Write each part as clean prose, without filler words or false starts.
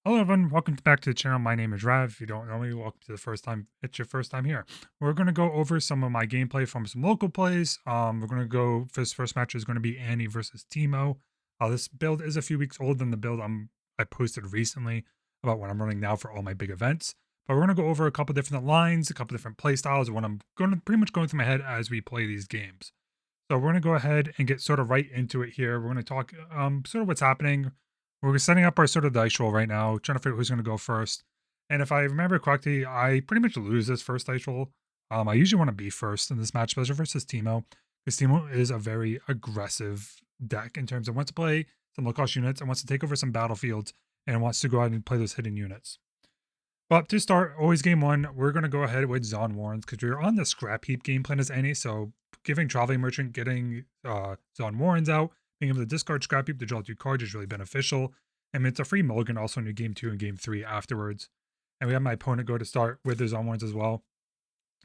Hello everyone, welcome back to the channel. My name is Rav. If you don't know me, welcome to the first time. It's your first time here. We're going to go over some of my gameplay from some local plays. We're going to go, this first match is going to be Annie versus Teemo. This build is a few weeks older than the build I posted recently about what I'm running now for all my big events. But we're going to go over a couple different lines, a couple different play styles, and what I'm going to pretty much going through my head as we play these games. So we're going to go ahead and get sort of right into it here. We're going to talk sort of what's happening. We're setting up our sort of dice roll right now, trying to figure out who's going to go first. And if I remember correctly, I pretty much lose this first dice roll. I usually want to be first in this match, especially versus Teemo, because Teemo is a very aggressive deck in terms of wants to play some low cost units and wants to take over some battlefields and wants to go out and play those hidden units. But to start, always game one, we're going to go ahead with Zon Warrens because we're on the scrap heap game plan as any. So giving Traveling Merchant, getting Zon Warrens out, being able to discard scrap heap to draw 2 cards is really beneficial. And it's a free mulligan also in game 2 and game 3 afterwards. And we have my opponent go to start with his Zon Warrens as well.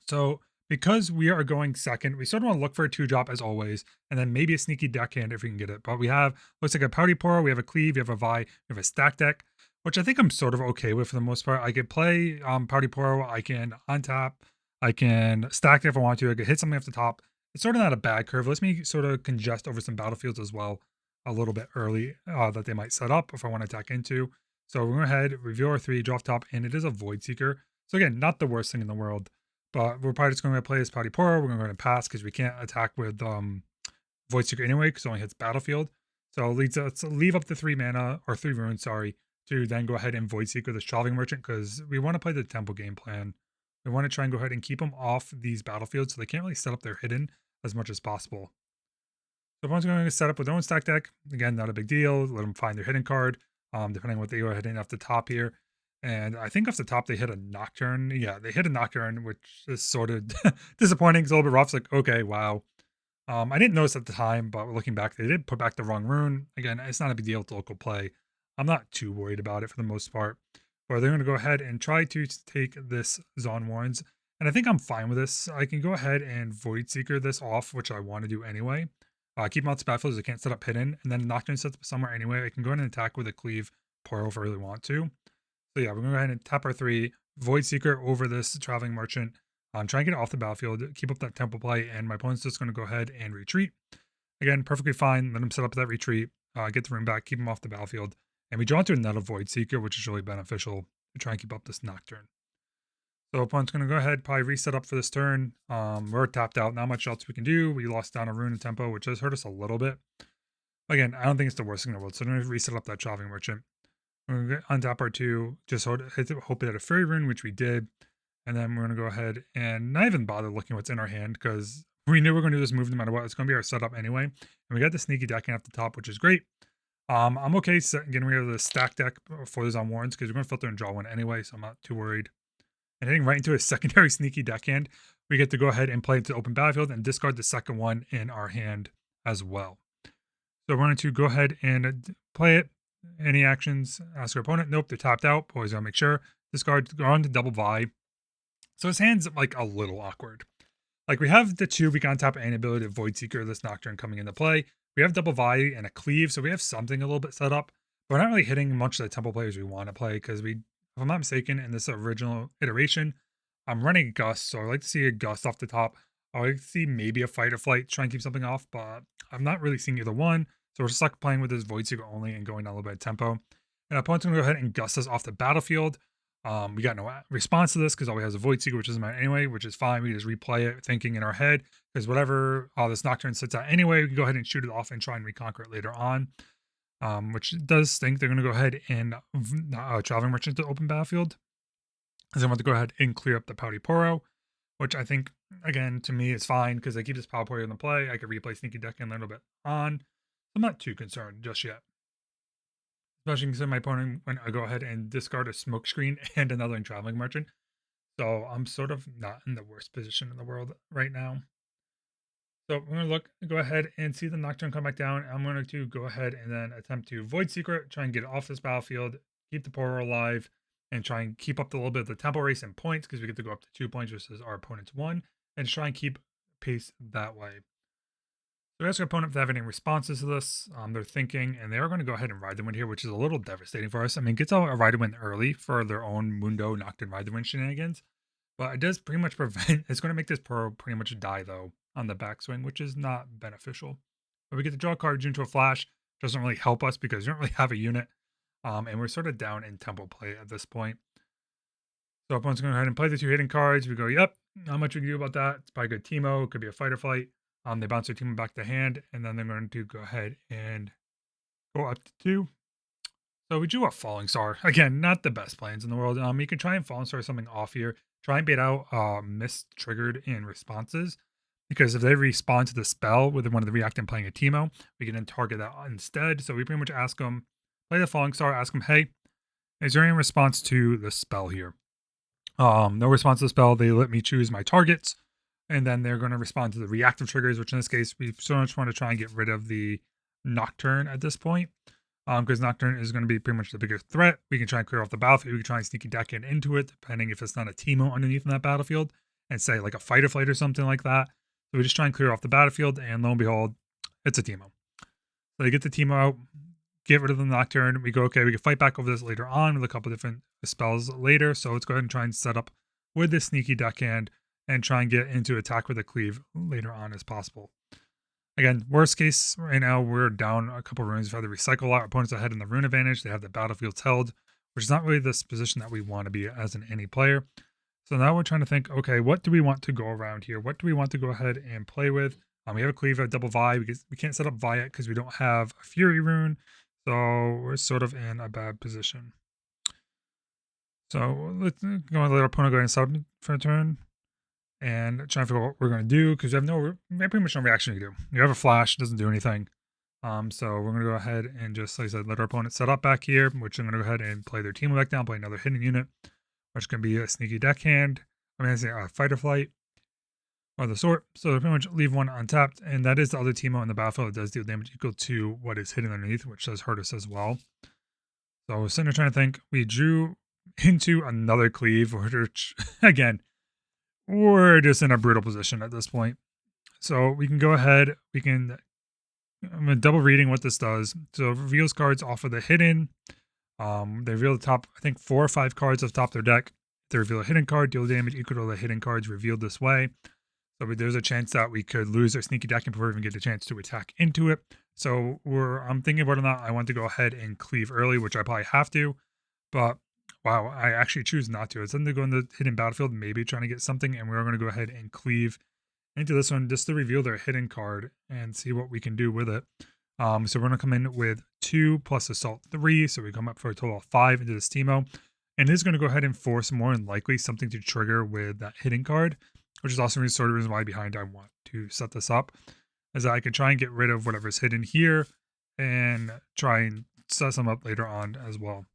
So because we are going second, we sort of want to look for a 2-drop as always, and then maybe a sneaky deckhand if we can get it. But we have, looks like a Pouty Poro, we have a Cleave, we have a Vi, we have a stack deck, which I think I'm sort of okay with for the most part. I could play Pouty Poro, I can untap, I can stack it if I want to, I could hit something off the top. It's sort of not a bad curve. Let's me sort of congest over some battlefields as well a little bit early that they might set up if I want to attack into. So we're going to head, review our 3, draw off top, and it is a Void Seeker. So again, not the worst thing in the world. But we're probably just going to play as Pouty Poro. We're going to go and pass because we can't attack with Void Seeker anyway because it only hits battlefield. So it leads us to leave up the 3 mana, or 3 runes, sorry, to then go ahead and Void Seeker this Traveling Merchant because we want to play the Temple game plan. We want to try and go ahead and keep them off these battlefields so they can't really set up their hidden as much as possible. So everyone's going to set up with their own stack deck. Again, not a big deal. Let them find their hidden card, depending on what they go ahead and off the top here. And I think off the top they hit a Nocturne. Yeah, they hit a Nocturne, which is sort of disappointing. It's a little bit rough. It's like, okay, wow. I didn't notice at the time, but looking back, they did put back the wrong rune. Again, it's not a big deal with local play. I'm not too worried about it for the most part. But they're going to go ahead and try to take this Zon Warrens. And I think I'm fine with this. I can go ahead and Void Seeker this off, which I want to do anyway. Keep them out the battlefield so they can't set up hidden. And then Nocturne sets up somewhere anyway. I can go ahead and attack with a Cleave Poro if I really want to. So yeah, we're going to go ahead and tap our 3, Void Seeker over this Traveling Merchant. Try and get it off the battlefield, keep up that tempo play, and my opponent's just going to go ahead and retreat. Again, perfectly fine. Let him set up that retreat, get the rune back, keep him off the battlefield. And we draw into another Void Seeker, which is really beneficial to try and keep up this Nocturne. So opponent's going to go ahead, probably reset up for this turn. We're tapped out. Not much else we can do. We lost down a rune and tempo, which does hurt us a little bit. Again, I don't think it's the worst thing in the world. So I'm going to reset up that Traveling Merchant. We're going to untap our 2, just hope it had a Fairy Rune, which we did. And then we're going to go ahead and not even bother looking what's in our hand because we knew we were going to do this move no matter what. It's going to be our setup anyway. And we got the sneaky decking at the top, which is great. I'm okay getting rid of the stack deck for the Zon Warrens because we're going to filter and draw one anyway, so I'm not too worried. And hitting right into a secondary sneaky deckhand, we get to go ahead and play into the open battlefield and discard the second one in our hand as well. So we're going to go ahead and play it. Any actions? Ask our opponent. Nope, they're tapped out. Always gotta make sure. Discard, go on to double Vi. So his hand's like a little awkward. Like we have the 2, we can untap any ability to Void Seeker, this Nocturne coming into play. We have double Vi and a Cleave, so we have something a little bit set up. But we're not really hitting much of the temple players we want to play because if I'm not mistaken, in this original iteration, I'm running a Gust, so I like to see a Gust off the top. I like to see maybe a Fight or Flight, try and keep something off, but I'm not really seeing either one. So we're just like playing with this Void Seeker only and going down a little bit of tempo. And opponent's gonna go ahead and Gust us off the battlefield. We got no response to this because all we have is a Void Seeker, which isn't mine anyway, which is fine. We just replay it thinking in our head because whatever this Nocturne sits at anyway, we can go ahead and shoot it off and try and reconquer it later on. Which does stink. They're going to go ahead and Traveling Merchant to open battlefield. Because I want to go ahead and clear up the Pouty Poro, which I think, again, to me is fine because I keep this Pouty Poro in the play. I could replay Sneaky Deck and a little bit on. I'm not too concerned just yet. Especially considering my opponent when I go ahead and discard a Smoke Screen and another Traveling Merchant. So I'm sort of not in the worst position in the world right now. So I'm going to go ahead and see the Nocturne come back down. I'm going to go ahead and then attempt to Void Secret, try and get it off this battlefield, keep the Poro alive, and try and keep up a little bit of the tempo race and points because we get to go up to 2 points versus our opponent's 1, and try and keep pace that way. So ask your opponent if they have any responses to this. They're thinking, and they are going to go ahead and ride the wind here, which is a little devastating for us. I mean, gets out a ride the wind early for their own Mundo Nocturne ride the wind shenanigans, but it does pretty much prevent. It's going to make this pro pretty much die though on the backswing, which is not beneficial. But we get to draw a card into a flash. Doesn't really help us because we don't really have a unit, and we're sort of down in tempo play at this point. So opponent's going to go ahead and play the 2 hidden cards. We go, yep, not much we can do about that. It's probably a good Teemo. It could be a fight or flight. They bounce their Teemo back to hand, and then they're going to go ahead and go up to 2. So we drew a Falling Star. Again, not the best plans in the world. You can try and Falling Star something off here. Try and bait out miss-triggered in responses. Because if they respond to the spell with one of the reactant playing a Teemo, we can then target that instead. So we pretty much ask them, play the Falling Star, ask them, hey, is there any response to the spell here? No response to the spell. They let me choose my targets, and then they're going to respond to the reactive triggers, which in this case, we so much want to try and get rid of the Nocturne at this point, because Nocturne is going to be pretty much the biggest threat. We can try and clear off the battlefield. We can try and sneaky deck into it, depending if it's not a Teemo underneath in that battlefield, and say like a fight or flight or something like that. So we just try and clear off the battlefield, and lo and behold, it's a Teemo. So they get the Teemo out, get rid of the Nocturne. We go, okay, we can fight back over this later on with a couple different spells later. So let's go ahead and try and set up with this sneaky deckhand and try and get into attack with a cleave later on as possible. Again, worst case right now, we're down a couple runes. We've had to recycle a lot. Our opponents ahead in the rune advantage. They have the battlefields held, which is not really this position that we want to be as an any player. So now we're trying to think, okay, what do we want to go around here? What do we want to go ahead and play with? We have a cleave, a double Vi, because we can't set up Vi yet because we don't have a Fury rune. So we're sort of in a bad position. So let's go and let our opponent go ahead and set up for a turn and try and figure out what we're going to do, because we have pretty much no reaction to do. You have a flash, doesn't do anything. So we're going to go ahead and just, like I said, let our opponent set up back here, which I'm going to go ahead and play their Teemo back down, play another hidden unit, which can be a sneaky deckhand. I say a fight or flight or the sort. So pretty much leave one untapped, and that is the other Teemo in the battlefield. It does deal damage equal to what is hidden underneath, which does hurt us as well. So I was sitting there trying to think. We drew into another cleave, which again, we're just in a brutal position at this point. So we can go ahead. I'm double reading what this does. So it reveals cards off of the hidden. They reveal the top, I think 4 or 5 cards off the top of their deck. If they reveal a hidden card, deal damage equal to the hidden cards revealed this way. So there's a chance that we could lose our sneaky deck before we even get a chance to attack into it. So I'm thinking about it now. I want to go ahead and cleave early, which I probably have to. But wow, I actually choose not to. It's then to go in the hidden battlefield, maybe trying to get something, and we're going to go ahead and cleave into this one just to reveal their hidden card and see what we can do with it. So we're going to come in with 2 plus assault 3, so we come up for a total of 5 into this Teemo, and it is going to go ahead and force more than likely something to trigger with that hidden card, which is also sort of the reason why behind I want to set this up, is that I can try and get rid of whatever's hidden here and try and set some up later on as well.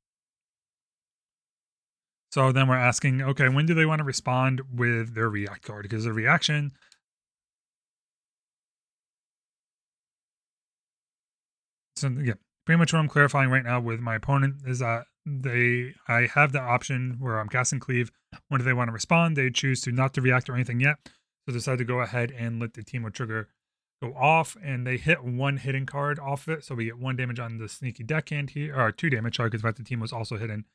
So then we're asking, okay, when do they want to respond with their react card? Because their reaction, so yeah, pretty much what I'm clarifying right now with my opponent is that I have the option where I'm casting cleave. When do they want to respond? They choose to not to react or anything yet. So decide to go ahead and let the Teemo trigger go off, and they hit 1 hidden card off of it. So we get 1 damage on the sneaky deckhand here, or 2 damage, sorry, because the Teemo was also hidden.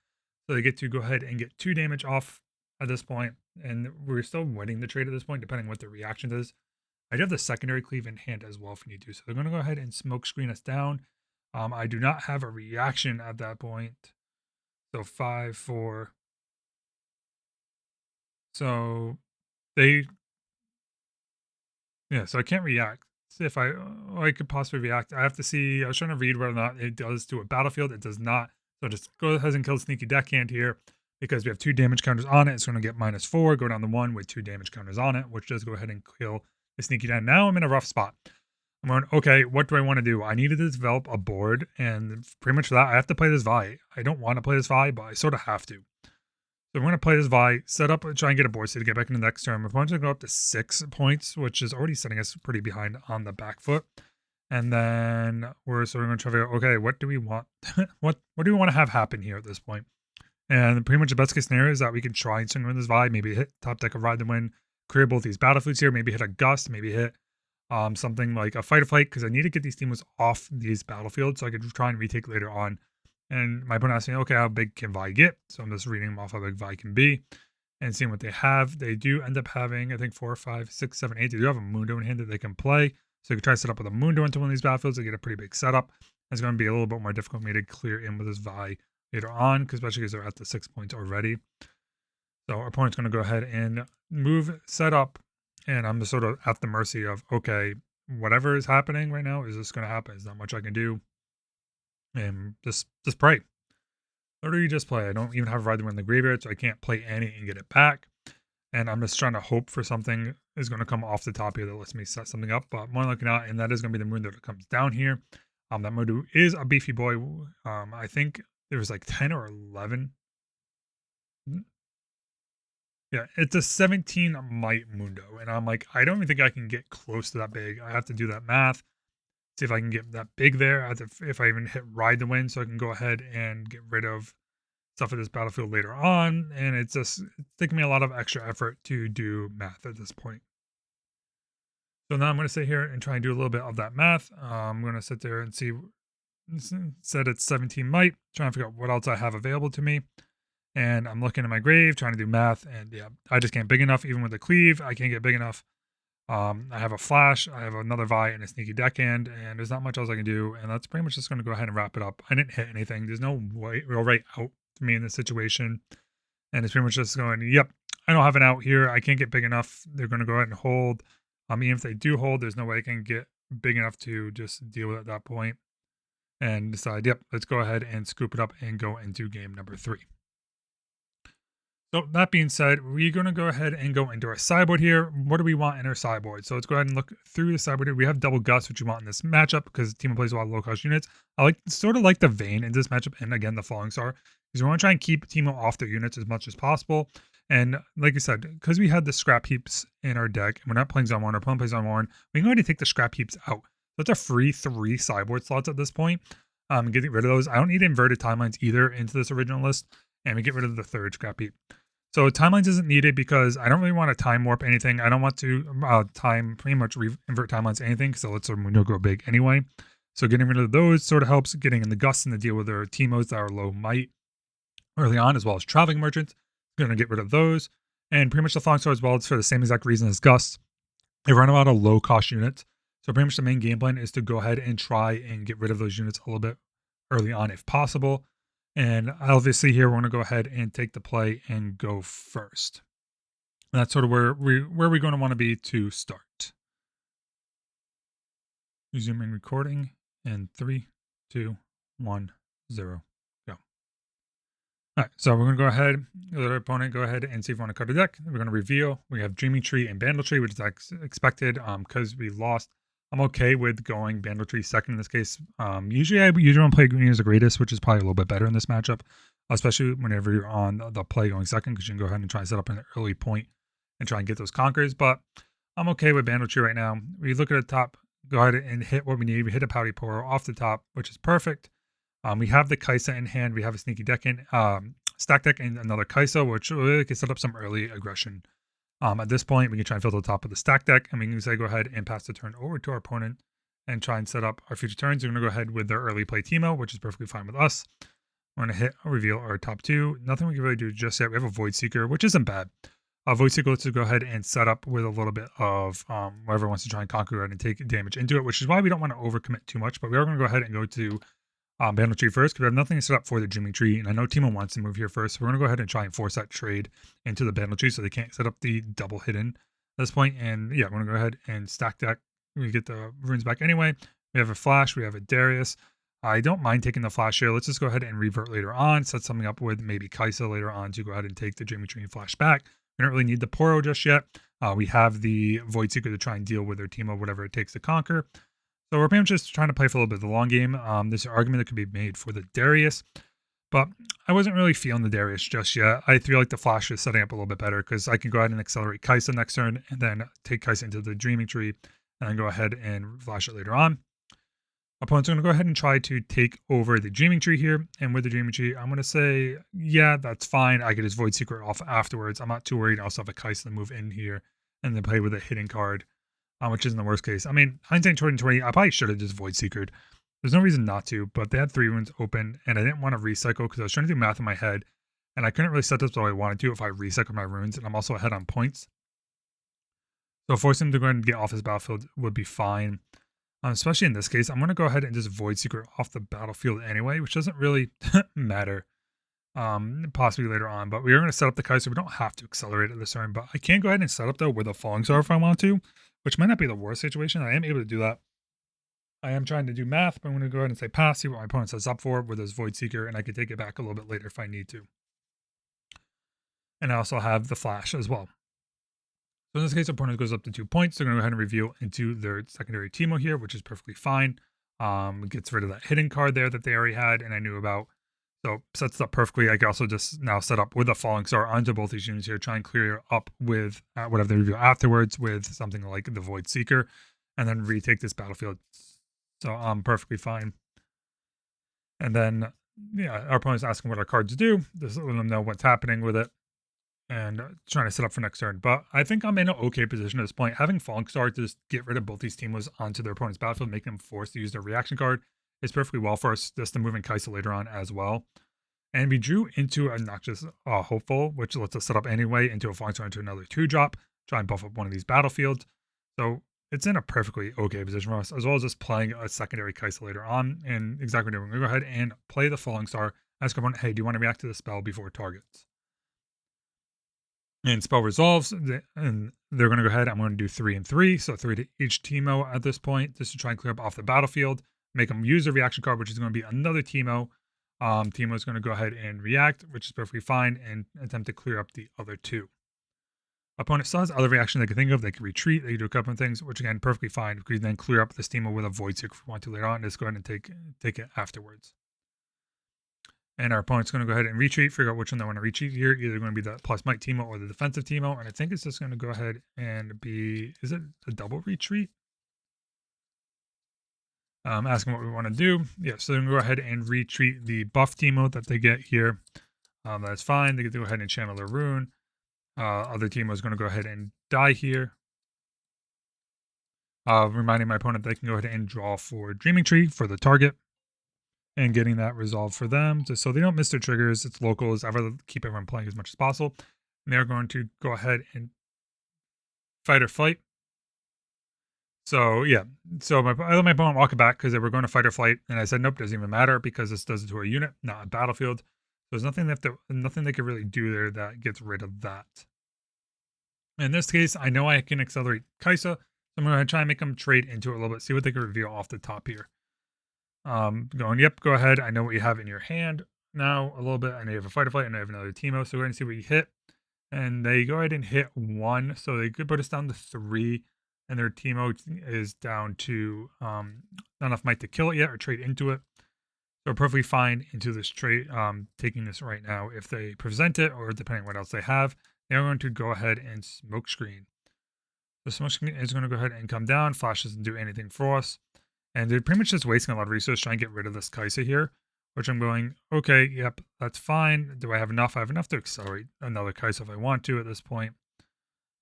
So they get to go ahead and get 2 damage off at this point, and we're still winning the trade at this point, depending on what the reaction is. I do have the secondary cleave in hand as well if we need to. So they're going to go ahead and smoke screen us down. I do not have a reaction at that point. So 5, 4. So they, yeah, so I can't react. See if I could possibly react. I have to see, I was trying to read whether or not it does to a battlefield. It does not. So just go ahead and kill Sneaky Deckhand here, because we have 2 damage counters on it. It's going to get -4, go down to 1 with 2 damage counters on it, which does go ahead and kill the Sneaky Deckhand. Now I'm in a rough spot. I'm going, okay, what do I want to do? I needed to develop a board, and pretty much for that, I have to play this Vi. I don't want to play this Vi, but I sort of have to. So I'm going to play this Vi, set up, try and get a board state to get back into the next turn. My opponent's going to go up to 6 points, which is already setting us pretty behind on the back foot. And then we're sort of going to try to figure out, okay, what do we want? what do we want to have happen here at this point? And pretty much the best case scenario is that we can try and win this Vi, maybe hit top deck of Ride the Wind, clear both these battlefields here, maybe hit a Gust, maybe hit something like a fight or flight, because I need to get these Teemos off these battlefields so I could try and retake later on. And my opponent asked me, okay, how big can Vi get? So I'm just reading them off how big Vi can be and seeing what they have. They do end up having, I think, 4, 5, 6, 7, 8. They do have a Mundo in hand that they can play. So you can try to set up with a Mundo into one of these battlefields to get a pretty big setup. It's going to be a little bit more difficult for me to clear in with this Vi later on, especially because they're at the 6 points already. So our opponent's going to go ahead and move, set up, and I'm just sort of at the mercy of, okay, whatever is happening right now is just going to happen. There's not much I can do. And just pray. Literally just play. I don't even have Rider in the graveyard, so I can't play any and get it back. And I'm just trying to hope for something is going to come off the top here that lets me set something up. But more looking out, and that is going to be the Mundo that comes down here. That Mundo is a beefy boy. I think there was like 10 or 11. Yeah, it's a 17 might Mundo. And I'm like, I don't even think I can get close to that big. I have to do that math. See if I can get that big there. I have to, if I even hit ride the win, so I can go ahead and get rid of stuff at this battlefield later on. And it's taking me a lot of extra effort to do math at this point. So now I'm going to sit here and try and do a little bit of that math. I'm going to sit there and see, said it's 17 might, trying to figure out what else I have available to me. And I'm looking at my grave, trying to do math. And yeah, I just can't big enough. Even with the cleave, I can't get big enough. I have a flash, I have another Vi and a sneaky deckhand, and there's not much else I can do, and that's pretty much just going to go ahead and wrap it up. I didn't hit anything. There's no real right out for me in this situation, and it's pretty much just going, yep, I don't have an out here. I can't get big enough. They're going to go ahead and hold. Even if they do hold, there's no way I can get big enough to just deal with it at that point and decide, yep, let's go ahead and scoop it up and go into game number 3. So that being said, we're going to go ahead and go into our sideboard here. What do we want in our sideboard? So let's go ahead and look through the sideboard here. We have double Gust, which you want in this matchup because Teemo plays a lot of low-cost units. I like sort of like the Vayne in this matchup, and again, the Falling Star, because we want to try and keep Teemo off their units as much as possible. And like I said, because we had the scrap heaps in our deck, and we're not playing Zone 1, our opponent plays Zone 1, we can go ahead and take the scrap heaps out. That's a free 3 sideboard slots at this point. Getting rid of those. I don't need inverted timelines either into this original list, and we get rid of the 3rd scrap heap. So timelines isn't needed because I don't really want to time warp anything. I don't want to pretty much invert timelines to anything, so let's Mundo go big anyway. So getting rid of those sort of helps getting in the Gust and the deal with their Teemos that are low might early on, as well as Traveling Merchants. Going to get rid of those. And pretty much the Falling Star as well. It's for the same exact reason as Gust. They run a lot of low cost units. So pretty much the main game plan is to go ahead and try and get rid of those units a little bit early on if possible. And obviously here we're going to go ahead and take the play and go first. And that's sort of where we're going to want to be to start. Resuming recording in 3, 2, 1, 0, go. All right, so we're going to go ahead, let our opponent go ahead and see if we want to cut a deck. We're going to reveal. We have Dreaming Tree and Bandle Tree, which is expected because we lost. I'm okay with going Bandle Tree second in this case. Usually I want to play Green as the Greatest, which is probably a little bit better in this matchup, especially whenever you're on the play going second, because you can go ahead and try and set up an early point and try and get those conquers. But I'm okay with Bandle Tree right now. We look at the top, go ahead and hit what we need. We hit a Pouty Poro off the top, which is perfect. We have the Kaisa in hand. We have a Sneaky Deck in, Stack Deck and another Kaisa, which really can set up some early aggression. At this point, we can try and fill the top of the stack deck, and we can say go ahead and pass the turn over to our opponent and try and set up our future turns. We're going to go ahead with their early play Teemo, which is perfectly fine with us. We're going to hit reveal our top 2. Nothing we can really do just yet. We have a Void Seeker, which isn't bad. Void Seeker lets us go ahead and set up with a little bit of whoever wants to try and conquer it and take damage into it, which is why we don't want to overcommit too much. But we are going to go ahead and go to Bandle Tree first, because we have nothing to set up for the Dreaming Tree, and I know Teemo wants to move here first, so we're going to go ahead and try and force that trade into the Bandle Tree so they can't set up the double hidden at this point. And yeah, we're going to go ahead and stack deck. We get the runes back anyway. We have a Flash, we have a Darius. I don't mind taking the Flash here. Let's just go ahead and revert later on, set something up with maybe Kaisa later on to go ahead and take the Dreaming Tree and Flash back. We don't really need the Poro just yet. We have the Void Seeker to try and deal with their Teemo, whatever it takes to conquer. So we're pretty much just trying to play for a little bit of the long game. There's an argument that could be made for the Darius, but I wasn't really feeling the Darius just yet. I feel like the Flash is setting up a little bit better because I can go ahead and accelerate Kaisa next turn and then take Kaisa into the Dreaming Tree and then go ahead and Flash it later on. Opponent's going to go ahead and try to take over the Dreaming Tree here. And with the Dreaming Tree, I'm going to say, yeah, that's fine. I could just Void Secret off afterwards. I'm not too worried. I also have a Kaisa to move in here and then play with a hidden card. which isn't the worst case. I mean, hindsight 2020, I probably should have just Void Seekered. There's no reason not to, but they had 3 runes open, and I didn't want to recycle because I was trying to do math in my head, and I couldn't really set this the way I wanted to if I recycled my runes, and I'm also ahead on points. So forcing him to go ahead and get off his battlefield would be fine. Especially in this case, I'm going to go ahead and just Void Seeker off the battlefield anyway, which doesn't really matter possibly later on. But we are going to set up the Kaiser. We don't have to accelerate at this turn, but I can go ahead and set up though with a Falling Star if I want to, which might not be the worst situation. I am able to do that. I am trying to do math, but I'm going to go ahead and say pass, see what my opponent sets up for with his Void Seeker, and I can take it back a little bit later if I need to. And I also have the Flash as well. So in this case, opponent goes up to 2 points. They're going to go ahead and reveal into their secondary Teemo here, which is perfectly fine. Gets rid of that hidden card there that they already had and I knew about. So sets it up perfectly. I can also just now set up with a Falling Star onto both these units here, try and clear up with whatever they reveal afterwards with something like the Void Seeker, and then retake this battlefield. So I'm perfectly fine. And then, yeah, our opponent's asking what our cards do. Just let them know what's happening with it. And trying to set up for next turn. But I think I'm in an okay position at this point. Having Falling Star to just get rid of both these Teemos onto their opponent's battlefield, make them forced to use their reaction card, is perfectly well for us, just to move in Kaisa later on as well. And we drew into a Noxious Hopeful, which lets us set up anyway into a Falling Star into another 2-drop, try and buff up one of these battlefields. So it's in a perfectly okay position for us, as well as just playing a secondary Kaisa later on. And exactly what we're going to go ahead and play the Falling Star, ask opponent, hey, do you want to react to the spell before targets? And spell resolves, and they're going to go ahead. I'm going to do 3 and 3, so 3 to each Teemo at this point, just to try and clear up off the battlefield. Make them use a reaction card, which is going to be another Teemo. Teemo is going to go ahead and react, which is perfectly fine, and attempt to clear up the other 2. Opponent still has other reactions they can think of. They can retreat, they can do a couple of things, which again, perfectly fine. We can then clear up this Teemo with a Void Seeker if we want to later on, and just go ahead and take it afterwards. And our opponent's going to go ahead and retreat, figure out which one they want to retreat here. Either going to be the plus might Teemo or the defensive Teemo. And I think it's just going to go ahead and be, is it a double retreat? Asking what we want to do. Yeah, so they're going to go ahead and retreat the buff Teemo that they get here. That's fine. They get to go ahead and channel their rune. Other Teemo is going to go ahead and die here. Reminding my opponent they can go ahead and draw for Dreaming Tree for the target. And getting that resolved for them, just so they don't miss their triggers. It's locals. I'd rather keep everyone playing as much as possible. And they're going to go ahead and fight or flight. So yeah, so I let my opponent walk it back because they were going to fight or flight, and I said nope, doesn't even matter because this does it to a unit, not a battlefield. There's nothing nothing they could really do there that gets rid of that. In this case, I know I can accelerate Kaisa, so I'm going to try and make them trade into it a little bit, see what they can reveal off the top here. Going, yep, go ahead. I know what you have in your hand now a little bit. I know you have a fight or flight, and I have another Teemo. So we're going to see what you hit. And they go ahead and hit 1. So they could put us down to 3. And their Teemo is down to not enough might to kill it yet or trade into it. So we're perfectly fine into this trade, taking this right now. If they present it, or depending on what else they have, they're going to go ahead and smoke screen. The smoke screen is going to go ahead and come down. Flash doesn't do anything for us. And they're pretty much just wasting a lot of resources trying to get rid of this Kaisa here, which I'm going, okay, yep, that's fine. Do I have enough? I have enough to accelerate another Kaisa if I want to at this point.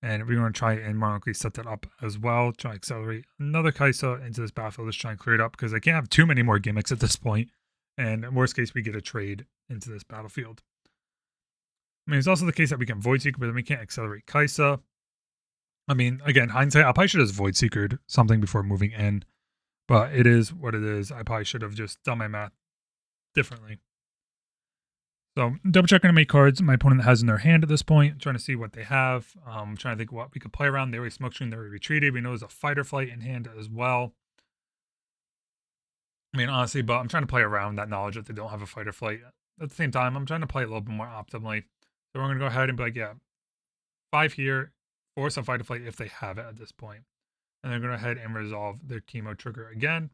And we're going to try and more likely set that up as well. Try to accelerate another Kaisa into this battlefield. Just try and clear it up because I can't have too many more gimmicks at this point. And in worst case, we get a trade into this battlefield. I mean, it's also the case that we can Void Seeker, but then we can't accelerate Kaisa. I mean, again, hindsight, I probably should have Void Seekered something before moving in. But it is what it is. I probably should have just done my math differently. So double checking how many cards my opponent has in their hand at this point. Trying to see what they have. Trying to think what we could play around. They already smoke screen. They already retreated. We know there's a fight or flight in hand as well. I mean, honestly, but I'm trying to play around that knowledge that they don't have a fight or flight. At the same time, I'm trying to play a little bit more optimally. So we're going to go ahead and be like, yeah, 5 here. Force a fight or flight if they have it at this point. And they're going to go ahead and resolve their Teemo trigger again.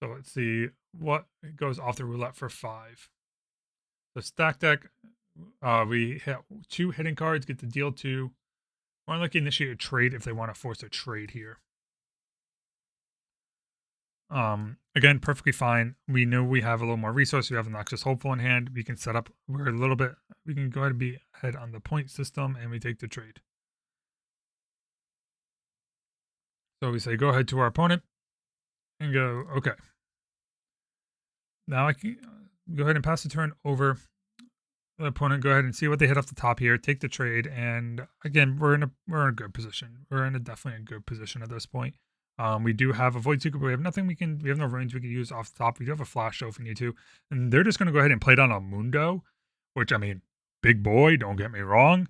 So let's see what goes off the roulette for 5. The stack deck, we hit 2 hidden cards, get to deal 2. More likely initiate a trade if they want to force a trade here. Again, perfectly fine. We know we have a little more resource. We have an Noxious Hopeful in hand. We can set up, we're a little bit, we can go ahead and be ahead on the point system and we take the trade. So we say go ahead to our opponent and go, okay. Now I can go ahead and pass the turn over the opponent. Go ahead and see what they hit off the top here. Take the trade, and again, we're in a good position. We're in definitely a good position at this point. We do have a Void Seeker, but we have nothing we have no range we can use off the top. We do have a Flash though if we need to. And they're just going to go ahead and play down a Mundo, which, I mean, big boy, don't get me wrong.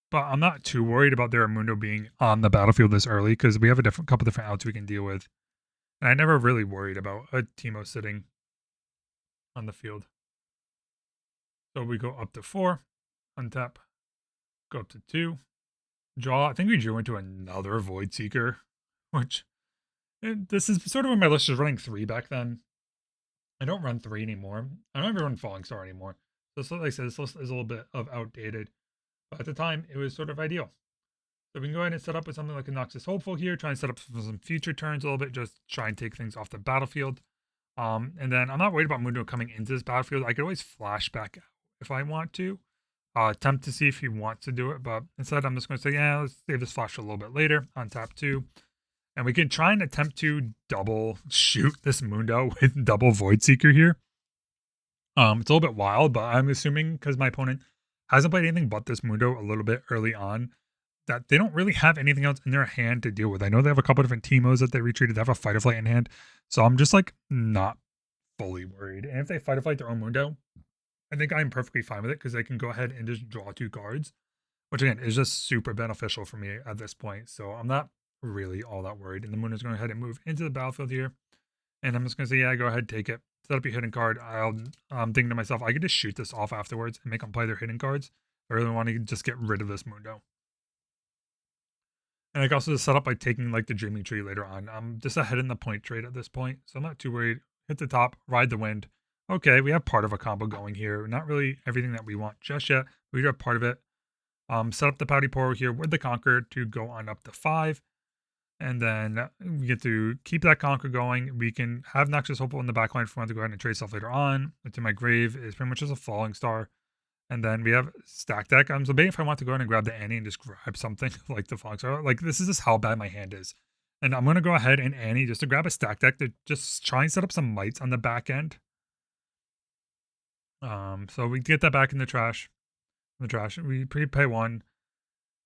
But I'm not too worried about their Mundo being on the battlefield this early because we have a couple different outs we can deal with. And I never really worried about a Teemo sitting on the field. So we go up to 4, untap, go up to 2, draw. I think we drew into another Void Seeker, which this is sort of when my list was running 3 back then. I don't run 3 anymore. I don't even run Falling Star anymore. So like I said, this list is a little bit of outdated. But at the time, it was sort of ideal. So we can go ahead and set up with something like a Noxus Hopeful here, try and set up for some future turns a little bit, just try and take things off the battlefield. And then I'm not worried about Mundo coming into this battlefield. I could always flash back out if I want to. Attempt to see if he wants to do it, but instead I'm just going to say, yeah, let's save this flash a little bit later on tap 2. And we can try and attempt to double shoot this Mundo with double Void Seeker here. It's a little bit wild, but I'm assuming because my opponent hasn't played anything but this Mundo a little bit early on, that they don't really have anything else in their hand to deal with. I know they have a couple different Teemos that they retreated. They have a Fight or Flight in hand. So I'm just like not fully worried. And if they Fight or Flight their own Mundo, I think I'm perfectly fine with it because they can go ahead and just draw 2 cards, which again is just super beneficial for me at this point. So I'm not really all that worried. And the Moon is going to go ahead and move into the battlefield here. And I'm just going to say, yeah, go ahead, take it. Set up your hidden card. I'm thinking to myself, I could just shoot this off afterwards and make them play their hidden cards. I really want to just get rid of this Mundo. And I can also just set up by taking like the Dreaming Tree later on. I'm just ahead in the point trade at this point, so I'm not too worried. Hit the top, ride the wind. Okay, we have part of a combo going here. Not really everything that we want just yet. We do have part of it. Set up the Pouty Poro here with the Conquer to go on up to 5. And then we get to keep that Conquer going. We can have Noxus Hopeful in the backline if we want to go ahead and trade stuff later on. Into my grave is pretty much just a Falling Star. And then we have Stack Deck. I'm debating if I want to go ahead and grab the Annie and just grab something like the Falling Star. Like, this is just how bad my hand is. And I'm going to go ahead and Annie just to grab a Stack Deck to just try and set up some mites on the back end. So we get that back in the trash. We prepay 1.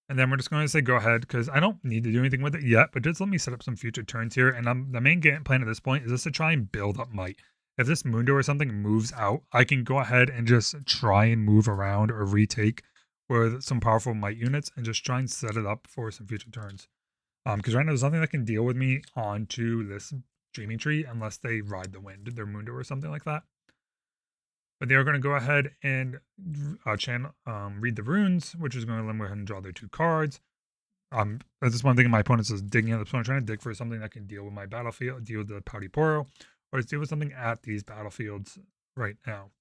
And then we're just going to say go ahead because I don't need to do anything with it yet, but just let me set up some future turns here. And the main game plan at this point is just to try and build up might. If this Mundo or something moves out, I can go ahead and just try and move around or retake with some powerful might units and just try and set it up for some future turns. Because right now there's nothing that can deal with me onto this Dreaming Tree unless they ride the wind, their Mundo or something like that. But they are going to go ahead and read the runes, which is going to let them go ahead and draw their 2 cards. That's just one thing my opponent is digging at the opponent, trying to dig for something that can deal with my battlefield, deal with the Pouty Poro, or deal with something at these battlefields right now.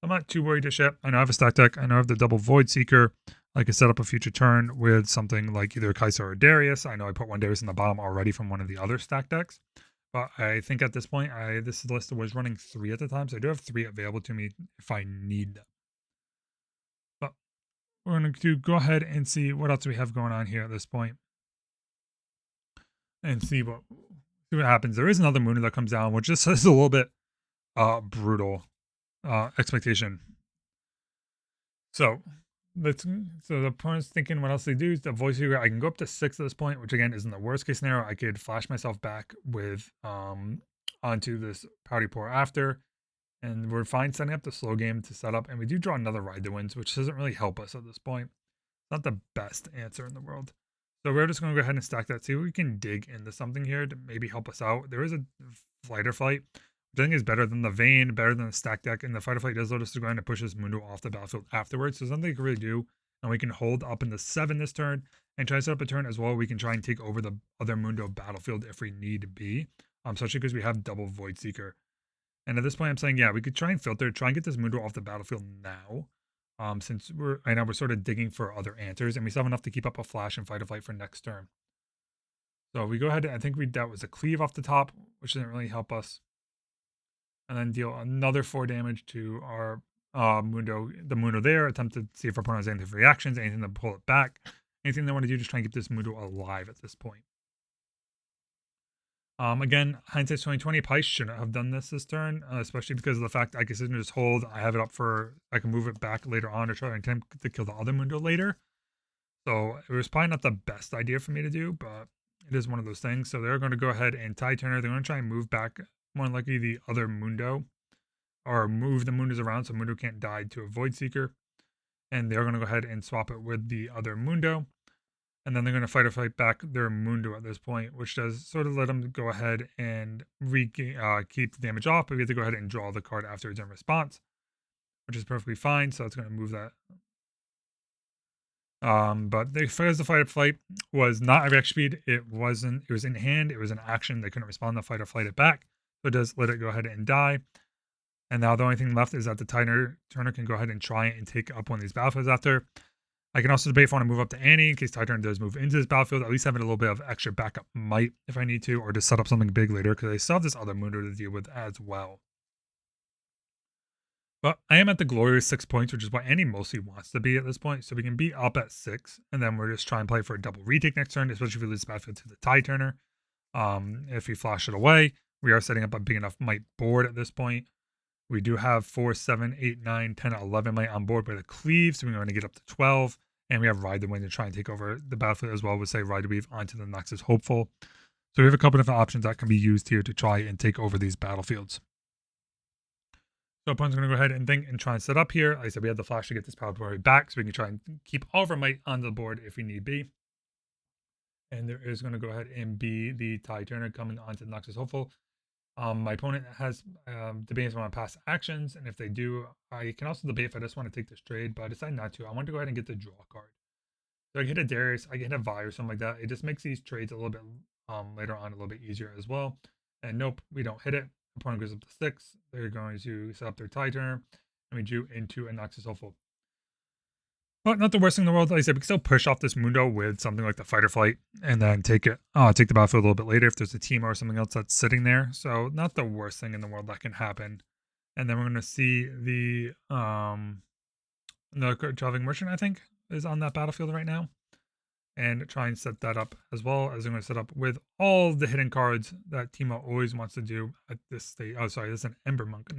I'm not too worried to ship. I know I have a stack deck. I know I have the double Void Seeker. I can set up a future turn with something like either Kaiser or Darius. I know I put one Darius in the bottom already from one of the other stack decks. But I think at this point, this list was running 3 at the time, so I do have 3 available to me if I need them. But we're going to go ahead and see what else we have going on here at this point, and see what happens. There is another Mundo that comes down, which just is a little bit brutal expectation. So the opponent's thinking what else they do. The Voice Seeker, I can go up to 6 at this point, which again isn't the worst case scenario. I could flash myself back with onto this Pouty Poro after, and we're fine setting up the slow game to set up. And we do draw another Ride the Winds, which doesn't really help us at this point. Not the best answer in the world. So we're just going to go ahead and stack that. See if we can dig into something here to maybe help us out. There is a Flight or Flight, which I think is better than the Vayne, better than the stack deck. And the Fight or Flight does let us to go ahead and push this Mundo off the battlefield afterwards. So something we can really do. And we can hold up in the 7 this turn and try to set up a turn as well. We can try and take over the other Mundo battlefield if we need to be. Especially because we have double Void Seeker. And at this point, I'm saying, yeah, we could try and filter, try and get this Mundo off the battlefield now. Since I know we're sort of digging for other answers, and we still have enough to keep up a flash and Fight or Flight for next turn. So we go ahead, I think we dealt with a cleave off the top, which didn't really help us. And then deal another 4 damage to our Mundo, the Mundo there. Attempt to see if our opponent has anything for reactions, anything to pull it back, anything they want to do, just try and keep this Mundo alive at this point. Again, hindsight's 2020. Probably shouldn't have done this turn, especially because of the fact I can sit and just hold. I have it up for I can move it back later on to try and attempt to kill the other Mundo later. So it was probably not the best idea for me to do, but it is one of those things. So they're going to go ahead and tie turner. They're going to try and move back more than likely the other Mundo, or move the Mundos around so Mundo can't die to a Void Seeker. And they're going to go ahead and swap it with the other Mundo. And then they're going to fight back their Mundo at this point, which does sort of let them go ahead and keep the damage off, but we have to go ahead and draw the card afterwards in response, which is perfectly fine. So it's going to move that. But because the fight or flight was not a reaction speed, it was in hand, it was an action. They couldn't respond to fight or flight it back. So it does let it go ahead and die. And now the only thing left is that the turner can go ahead and try and take up one of these battlefields after. I can also debate if I want to move up to Annie in case Titan does move into this battlefield. At least having a little bit of extra backup might if I need to, or to set up something big later because I still have this other Mundo to deal with as well. But I am at the glorious 6 points, which is what Annie mostly wants to be at this point. So we can be up at 6, and then we're just trying to play for a double retake next turn, especially if we lose battlefield to the tie turner. If we flash it away, we are setting up a big enough might board at this point. We do have 4, 7, 8, 9, 10, 11 might on board with a cleave, so we're going to get up to 12. And we have Ride the Wind to try and take over the battlefield as well. We'll say Ride the Weave onto the Nexus Hopeful. So we have a couple different options that can be used here to try and take over these battlefields. So opponent's going to go ahead and think and try and set up here. Like I said, we have the flash to get this power parry back, so we can try and keep all of our might on the board if we need be. And there is going to go ahead and be the tie turner coming onto the Nexus Hopeful. My opponent has debates on my past actions, and if they do, I can also debate if I just want to take this trade, but I decide not to. I want to go ahead and get the draw card. So I can hit a Darius, I can hit a Vi or something like that. It just makes these trades a little bit later on a little bit easier as well. And nope, we don't hit it. Opponent goes up to 6. They're going to set up their tie turner, and we drew into a Nexus Hopeful. But not the worst thing in the world. Like I said, we can still push off this Mundo with something like the Fight or Flight, and then take the battlefield a little bit later if there's a Teemo or something else that's sitting there. So not the worst thing in the world that can happen. And then we're going to see the Traveling Merchant, I think, is on that battlefield right now, and try and set that up as well as I'm going to set up with all the hidden cards that Teemo always wants to do at this stage. Oh, sorry, this is an Ember Monk,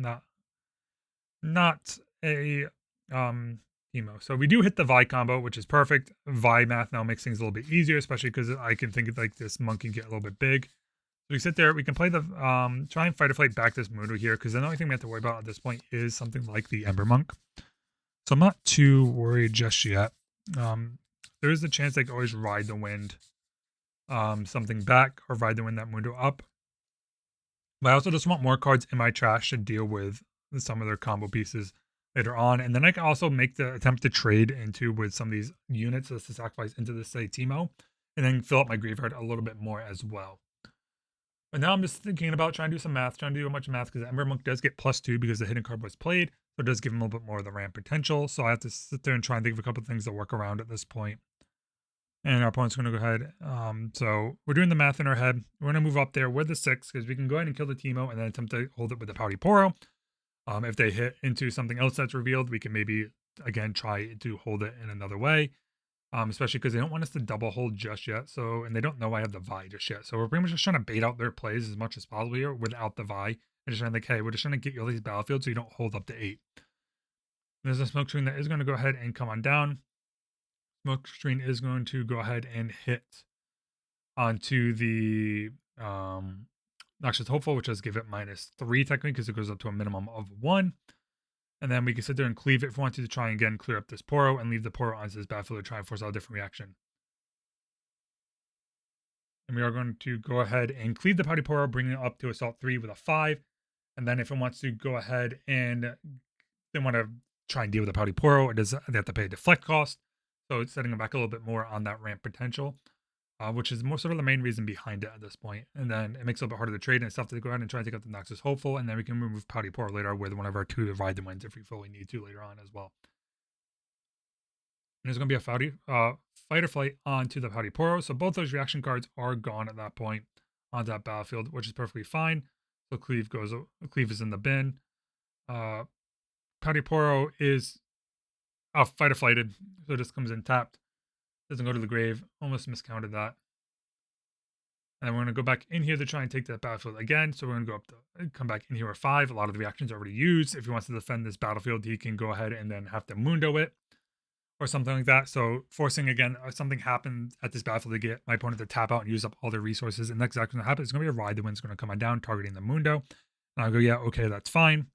not a Teemo. So we do hit the Vi combo, which is perfect. Vi math now makes things a little bit easier, especially because I can think like this monk can get a little bit big. So we sit there, we can play the try and fight or flight back this Mundo here, because the only thing we have to worry about at this point is something like the Ember Monk. So I'm not too worried just yet. There is a chance I can always Ride the Wind something back, or Ride the Wind that Mundo up. But I also just want more cards in my trash to deal with some of their combo pieces later on. And then I can also make the attempt to trade into with some of these units to sacrifice into this, say, Teemo, and then fill up my graveyard a little bit more as well. But now I'm just thinking about trying to do some math, trying to do a bunch of math, because the Ember Monk does get +2 because the hidden card was played, so it does give him a little bit more of the ramp potential. So I have to sit there and try and think of a couple of things to work around at this point. And our opponent's going to go ahead. So we're doing the math in our head. We're going to move up there with the 6 because we can go ahead and kill the Teemo and then attempt to hold it with the Pouty Poro. If they hit into something else that's revealed, we can maybe, again, try to hold it in another way. Especially because they don't want us to double hold just yet. So, and they don't know I have the Vi just yet. So we're pretty much just trying to bait out their plays as much as possible here without the Vi. And just trying to think, hey, we're just trying to get you all these battlefields so you don't hold up to 8. There's a smoke screen that is going to go ahead and come on down. Smoke screen is going to go ahead and hit onto the Noxious Hopeful, which does give it -3 technically because it goes up to a minimum of 1. And then we can sit there and cleave it if we want to try and again clear up this Poro and leave the Poro onto this battlefield to try and force out a different reaction. And we are going to go ahead and cleave the Pouty Poro, bringing it up to Assault 3 with a 5. And then if it wants to go ahead and they want to try and deal with the Pouty Poro, they have to pay a deflect cost. So it's setting them back a little bit more on that ramp potential, which is more sort of the main reason behind it at this point. And then it makes it a little bit harder to trade and stuff to go ahead and try and take out the Noxus Hopeful. And then we can remove Pouty Poro later with one of our 2 to Ride the Winds if we fully need to later on as well. And there's going to be a Fight or Flight onto the Pouty Poro. So both those reaction cards are gone at that point on that battlefield, which is perfectly fine. So Cleave is in the bin. Pouty Poro is Fight or Flighted, so it just comes in tapped. Doesn't go to the grave. Almost miscounted that. And we're going to go back in here to try and take that battlefield again. So we're going to go up to come back in here with 5. A lot of the reactions are already used. If he wants to defend this battlefield, he can go ahead and then have to Mundo it or something like that. So forcing again, something happened at this battlefield to get my opponent to tap out and use up all their resources. And next action that happens is going to be a ride. The wind's going to come on down, targeting the Mundo. And I'll go, yeah, okay, that's fine.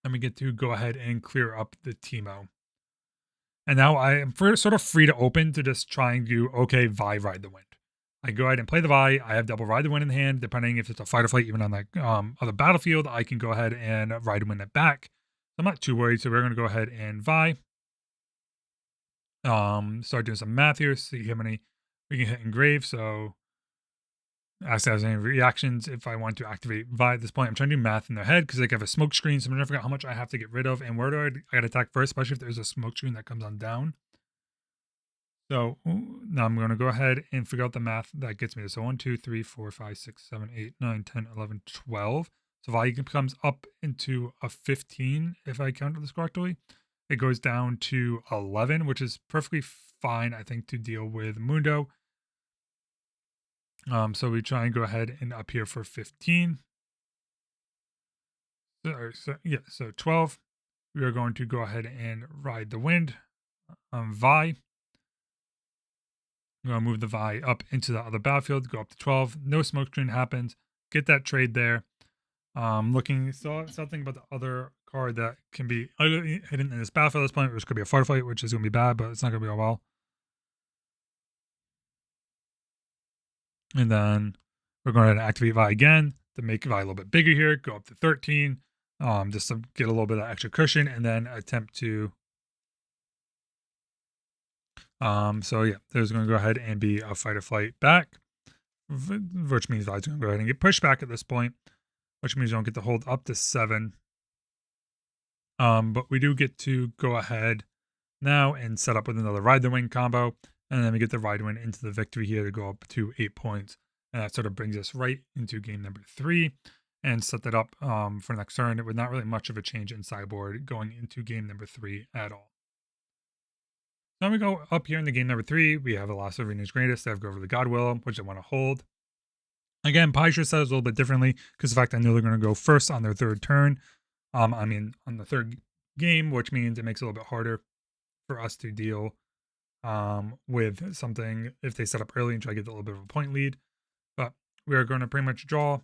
And we get to go ahead and clear up the Teemo. And now I am sort of free to open to just try and do, okay, Vi, ride the wind. I go ahead and play the Vi. I have double ride the wind in hand, depending if it's a fight or flight, even on the other battlefield, I can go ahead and ride the wind it back. I'm not too worried. So we're going to go ahead and Vi. Start doing some math here, see how many we can hit engrave. So ask if there's any reactions if I want to activate Vi at this point. I'm trying to do math in their head because they have a smoke screen, so I'm gonna forget how much I have to get rid of and where do I gotta attack first, especially if there's a smoke screen that comes on down. So now I'm gonna go ahead and figure out the math that gets me to. So 1, 2, 3, 4, 5, 6, 7, 8, 9, 10, 11, 12. So Vi comes up into a 15 if I counted this correctly. It goes down to 11, which is perfectly fine, I think, to deal with Mundo. So we try and go ahead and up here for 15. So 12. We are going to go ahead and ride the wind. Vi. I'm going to move the Vi up into the other battlefield, go up to 12. No smoke screen happens. Get that trade there. Looking something about the other card that can be hidden in this battlefield at this point, which could be a fight, which is going to be bad, but it's not going to be all well. And then we're going to activate Vi again to make Vi a little bit bigger here, go up to 13, just to get a little bit of extra cushion, and then attempt to. So yeah, there's going to go ahead and be a fight or flight back, which means Vi's going to go ahead and get pushed back at this point, which means you don't get to hold up to 7. But we do get to go ahead now and set up with another ride the wind combo. And then we get the ride win into the victory here to go up to 8 points. And that sort of brings us right into game number 3 and set that up for next turn. It was not really much of a change in sideboard going into game number 3 at all. Now we go up here in the game number 3. We have a Lost Arena's Greatest. I have go over the Godwillow, which I want to hold. Again, Pystra says a little bit differently because the fact I know they're going to go first on their 3rd turn. On the 3rd game, which means it makes it a little bit harder for us to deal with something if they set up early and try to get a little bit of a point lead. But we are going to pretty much draw.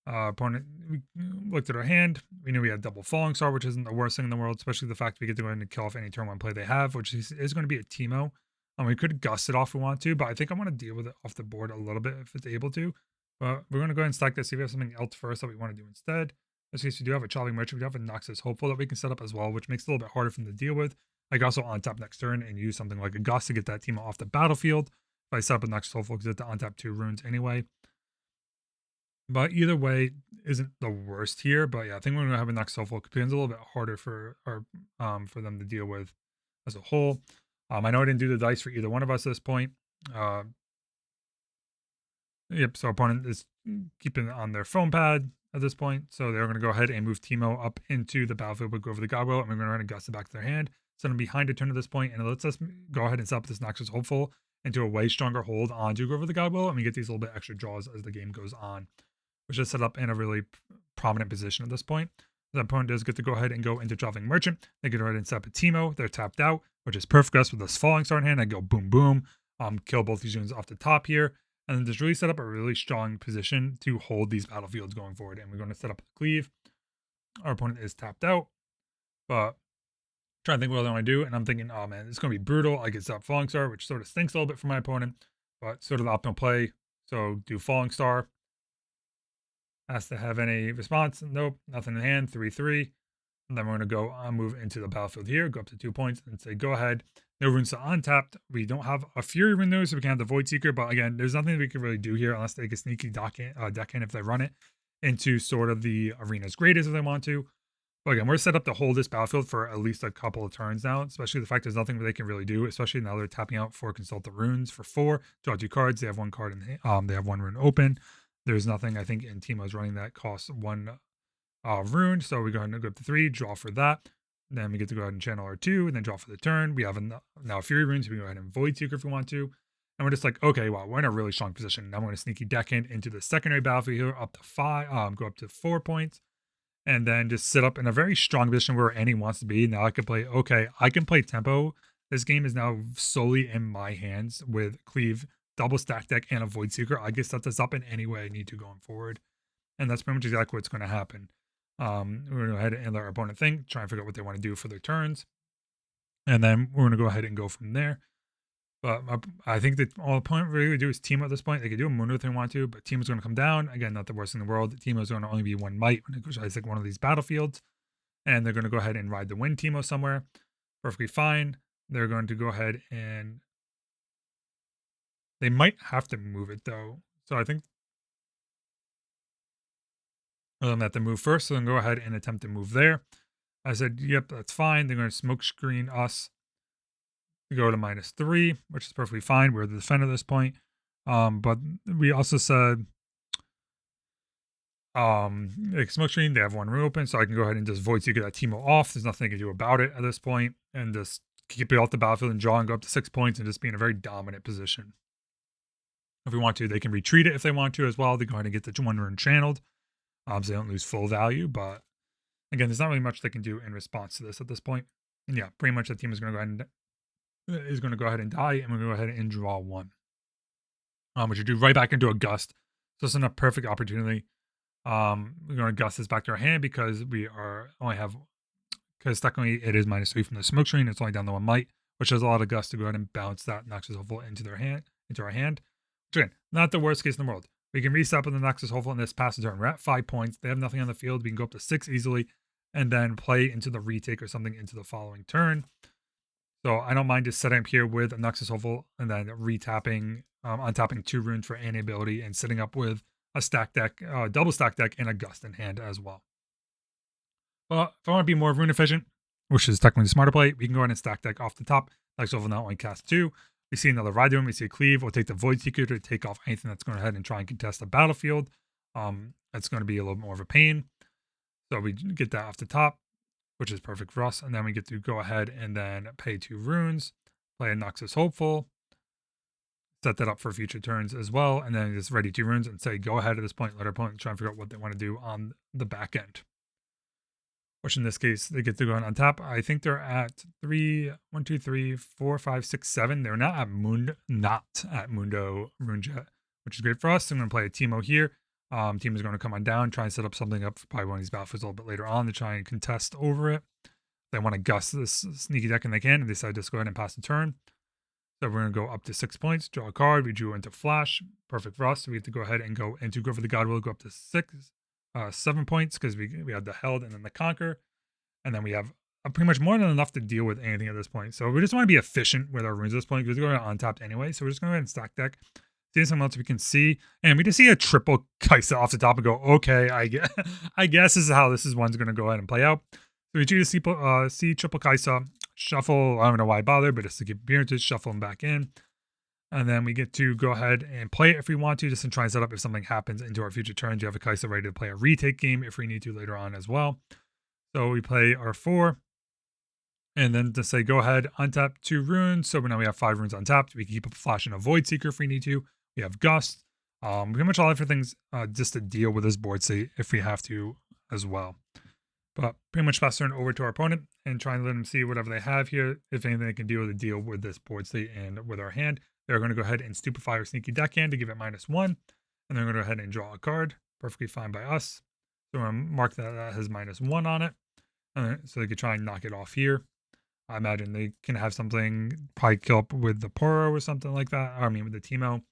Opponent, we looked at our hand. We knew we had double Falling Star, which isn't the worst thing in the world, especially the fact we get to go ahead and kill off any turn 1 play they have, which is going to be a Teemo. We could gust it off if we want to, but I think I want to deal with it off the board a little bit if it's able to. But we're going to go ahead and stack this, see if we have something else first that we want to do instead. In this case, we do have a Chopping Merchant, we do have a Noxus Hopeful that we can set up as well, which makes it a little bit harder for them to deal with. I can also on-tap next turn and use something like a Gust to get that Teemo off the battlefield. If I set up a Noxus Hopeful, because it's to on-tap 2 runes anyway. But either way isn't the worst here. But yeah, I think we're going to have a Noxus Hopeful. It becomes a little bit harder for them to deal with as a whole. I know I didn't do the dice for either one of us at this point. Yep, so opponent is keeping it on their phone pad at this point. So they're going to go ahead and move Teemo up into the battlefield, but go over the Godwillow, and we're going to run a Gust it back to their hand. Send them behind a turn at this point, and it lets us go ahead and set up this Noxus Hopeful into a way stronger hold on to go over the Godwillow, and we get these little bit extra draws as the game goes on, which is set up in a really prominent position at this point. The opponent does get to go ahead and go into Traveling Merchant. They get right and set up a Teemo. They're tapped out, which is perfect us with this Falling Star in hand. I go boom, boom, kill both these units off the top here, and then just really set up a really strong position to hold these battlefields going forward. And we're going to set up a cleave. Our opponent is tapped out, but trying to think what I want to do, and I'm thinking, oh man, it's going to be brutal. I get set up Falling Star, which sort of stinks a little bit for my opponent, but sort of the optimal play. So do Falling Star. Has to have any response. Nope, nothing in hand. 3-3. And then we're going to go move into the battlefield here, go up to 2 points, and say go ahead. No runes to untapped. We don't have a Fury rune though, so we can have the Void Seeker. But again, there's nothing we can really do here unless they get sneaky deckhand if they run it into sort of the Arena's Greatest if they want to. But again, we're set up to hold this battlefield for at least a couple of turns now, especially the fact there's nothing they can really do, especially now they're tapping out 4 Consult the Runes for 4. Draw 2 cards. They have 1 card in they have 1 rune open. There's nothing, I think, in Teemo's running that costs 1 rune. So we go ahead and go up to 3, draw for that. Then we get to go ahead and channel our 2, and then draw for the turn. We have now Fury Runes. So we can go ahead and Void Seeker if we want to. And we're just like, okay, wow, we're in a really strong position. Now we're going to sneaky deck into the secondary battlefield here, up to 5, go up to 4 points, and then just sit up in a very strong position where Annie wants to be. Now I can play, okay, I can play tempo. This game is now solely in my hands with Cleave, double stack deck, and a Void Seeker. I can set this up in any way I need to going forward. And that's pretty much exactly what's going to happen. We're going to go ahead and let our opponent think, try and figure out what they want to do for their turns. And then we're going to go ahead and go from there. But I think that all the opponent really would do is Teemo at this point. They could do a Mundo if they want to, but Teemo's going to come down. Again, not the worst in the world. Teemo's going to only be 1 might when it goes to like one of these battlefields. And they're going to go ahead and ride the wind Teemo somewhere. Perfectly fine. They're going to go ahead and they might have to move it though. So I think they'll have to move first. So then go ahead and attempt to move there. I said, yep, that's fine. They're going to smoke screen us. We go to -3, which is perfectly fine. We're the defender at this point. But we also said like smoke screen, they have 1 room open, so I can go ahead and just Void Seeker that Teemo off. There's nothing I can do about it at this point, and just keep it off the battlefield and draw and go up to 6 points and just be in a very dominant position. If we want to, they can retreat it if they want to as well. They go ahead and get the 1 rune channeled. So they don't lose full value, but again, there's not really much they can do in response to this at this point. And yeah, pretty much the team is going to go ahead and die, and we're going to go ahead and draw 1. Which would do right back into a gust. So it's a perfect opportunity. We're going to gust this back to our hand because we because technically it is -3 from the smoke screen. It's only down to 1 might, which has a lot of gust to go ahead and bounce that Nexus Hopeful into our hand. Which again, not the worst case in the world. We can reset with the Nexus Hopeful in this pass turn. We're at 5 points. They have nothing on the field. We can go up to 6 easily and then play into the retake or something into the following turn. So I don't mind just setting up here with a Nexus Hopeful and then retapping, untapping 2 runes for any ability and sitting up with a stack deck, double stack deck, and a gust in hand as well. Well, if I want to be more rune efficient, which is technically the smarter play, we can go ahead and stack deck off the top. Nexus Hopeful not only cast 2. We see another Ride Room, we see a Cleave. We'll take the Void Seeker to take off anything that's going ahead and try and contest the battlefield. That's going to be a little more of a pain. So we get that off the top, which is perfect for us. And then we get to go ahead and then pay 2 runes, play a Nexus Hopeful, set that up for future turns as well, and then just ready 2 runes and say, go ahead at this point, let our opponent try and figure out what they want to do on the back end. Which in this case, they get to go on tap. I think they're at 1, 2, 3, 4, 5, 6, 7. They're not at Mundo Runejet, which is great for us. I'm going to play a Teemo here. Team is going to come on down, try and set up something up for probably one of these battlefields a little bit later on to try and contest over it. They want to gust this sneaky deck and they can, and they decide to just go ahead and pass the turn. So we're going to go up to 6 points, draw a card. We drew into Flash. Perfect for us. So we have to go ahead and go into Go for the God Will, go up to 7 points because we have the Held and then the Conquer. And then we have pretty much more than enough to deal with anything at this point. So we just want to be efficient with our runes at this point because we're going on tapped anyway. So we're just going to go ahead and stack deck. See something else we can see. And we just see a triple Kaisa off the top and go, okay, I guess this is how one's going to go ahead and play out. So we choose to see triple Kaisa, shuffle. I don't know why I bother, but just to keep appearances, shuffle them back in. And then we get to go ahead and play it if we want to, just to try and set up if something happens into our future turns. You have a Kaisa ready to play a retake game if we need to later on as well. So we play our 4. And then to say, go ahead, untap 2 runes. So now we have 5 runes untapped. We can keep a Flash and a Void Seeker if we need to. We have Gust. Pretty much all different things just to deal with this board state if we have to as well. But pretty much pass turn over to our opponent and try and let them see whatever they have here. If anything they can do to deal with this board state and with our hand. They're going to go ahead and Stupefy or Sneaky Deckhand to give it -1. And they're going to go ahead and draw a card. Perfectly fine by us. So we're going to mark that has -1 on it. So they could try and knock it off here. I imagine they can have something probably kill up with the Poro or something like that. Or I mean with the Teemo.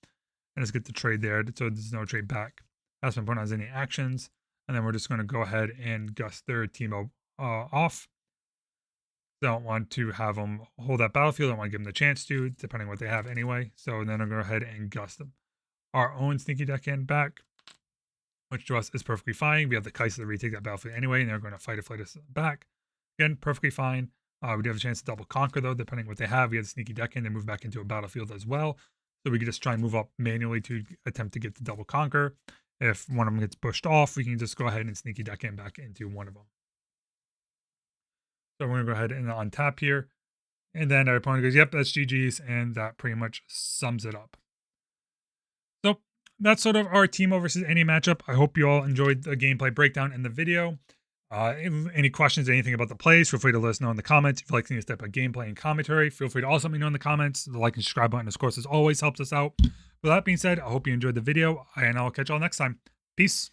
And just get the trade there. So there's no trade back. That's my opponent has any actions. And then we're just going to go ahead and gust their Teemo off. Don't want to have them hold that battlefield. Don't want to give them the chance to, depending on what they have anyway. So then I'm going to go ahead and gust them. Our own Sneaky Deckhand back, which to us is perfectly fine. We have the Kaisa to retake that battlefield anyway, and they're going to fight us back. Again, perfectly fine. We do have a chance to double conquer, though, depending on what they have. We have the Sneaky Deckhand and move back into a battlefield as well. So we can just try and move up manually to attempt to get the double conquer. If one of them gets pushed off, we can just go ahead and Sneaky Deckhand back into one of them. So we're going to go ahead and untap here. And then our opponent goes, yep, that's GG's. And that pretty much sums it up. So that's sort of our Teemo versus any matchup. I hope you all enjoyed the gameplay breakdown in the video. Any questions, anything about the plays, feel free to let us know in the comments. If you like seeing this type of gameplay and commentary, feel free to also let me know in the comments. The like and subscribe button, of course, as always helps us out. With that being said, I hope you enjoyed the video, and I'll catch y'all next time. Peace.